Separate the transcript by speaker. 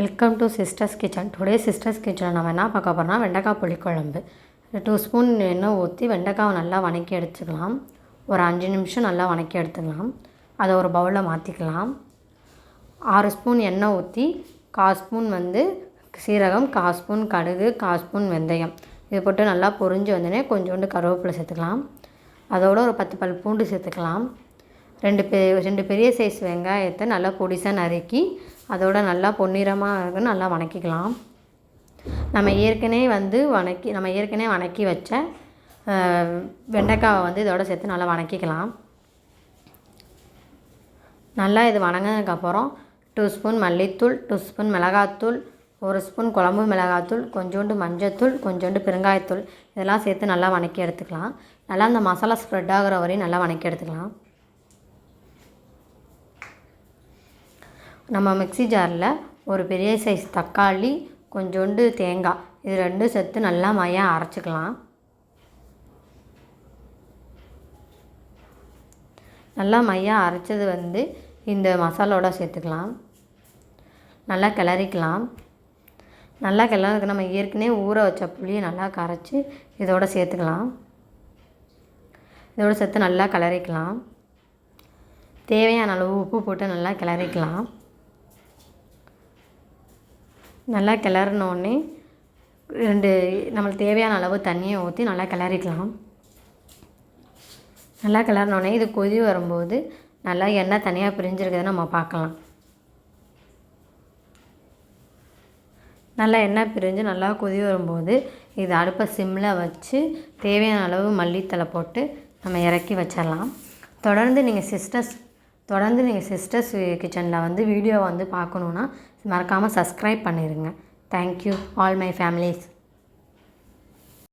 Speaker 1: Welcome to sisters kitchen. Today sisters கிச்சனில் நம்ம என்ன பார்க்க போகிறோம்னா வெண்டைக்காய் புளிக்குழம்பு. 2 ஸ்பூன் எண்ணெய் ஊற்றி வெண்டைக்காவை நல்லா வதக்கி எடுத்துக்கலாம். ஒரு 5 நிமிஷம் நல்லா வதக்கி எடுத்துக்கலாம். அதை ஒரு பவுலில் மாற்றிக்கலாம். 6 ஸ்பூன் எண்ணெய் ஊற்றி 1/4 ஸ்பூன் சீரகம், 1/4 ஸ்பூன் கடுகு, 1/4 ஸ்பூன் வெந்தயம் இது போட்டு நல்லா பொரிஞ்சு வந்தோடனே கொஞ்சோண்டு கருவேப்பிலை சேர்த்துக்கலாம். அதோட ஒரு 10 பல் பூண்டு சேர்த்துக்கலாம். 2 பெரிய சைஸ் வெங்காயத்தை நல்லா பொடிசாக நறுக்கி அதோட நல்லா பொன்னிறமாக நல்லா வதக்கிக்கலாம். நம்ம ஏற்கனவே வதக்கி வச்ச வெண்டைக்காவை இதோட சேர்த்து நல்லா வதக்கிக்கலாம். நல்லா இது வதங்கினதுக்கப்புறம் 2 ஸ்பூன் மல்லித்தூள், 2 ஸ்பூன் மிளகாத்தூள், 1 ஸ்பூன் குழம்பு மிளகாத்தூள், கொஞ்சோண்டு மஞ்சத்தூள், கொஞ்சோண்டு பெருங்காயத்தூள் இதெல்லாம் சேர்த்து நல்லா வதக்கி எடுத்துக்கலாம். நல்லா அந்த மசாலா ஸ்ப்ரெட் ஆகிற வரையும் நல்லா வதக்கி எடுத்துக்கலாம். நம்ம மிக்ஸி ஜாரில் ஒரு பெரிய சைஸ் தக்காளி, கொஞ்சோண்டு தேங்காய் இது 2 சேர்த்து நல்லா மையாக அரைச்சிக்கலாம். நல்லா மையாக அரைச்சது இந்த மசாலோட சேர்த்துக்கலாம். நல்லா கிளறிக்கலாம். நல்லா கிளறதுக்கு நம்ம ஏற்கனவே ஊற வச்ச புளியை நல்லா கரைச்சி இதோட சேர்த்துக்கலாம். இதோடு சேர்த்து நல்லா கிளறிக்கலாம். தேவையான அளவு உப்பு போட்டு நல்லா கிளறிக்கலாம். நல்லா கிளறினோடனே நம்மளுக்கு தேவையான அளவு தண்ணியை ஊற்றி நல்லா கிளறிக்கலாம். நல்லா கிளறினோடனே இது கொதி வரும்போது நல்லா எண்ணெய் தனியாக பிரிஞ்சிருக்கிறத நம்ம பார்க்கலாம். நல்லா எண்ணெய் பிரிஞ்சு நல்லா கொதி வரும்போது இது அடுப்பை சிம்மில் வச்சு தேவையான அளவு மல்லித்தழை போட்டு நம்ம இறக்கி வச்சிடலாம். தொடர்ந்து நீங்கள் சிஸ்டர்ஸ் கிச்சனில் வீடியோ பார்க்கணுன்னா மறக்காமல் சப்ஸ்கிரைப் பண்ணிடுங்க. Thank you all my families.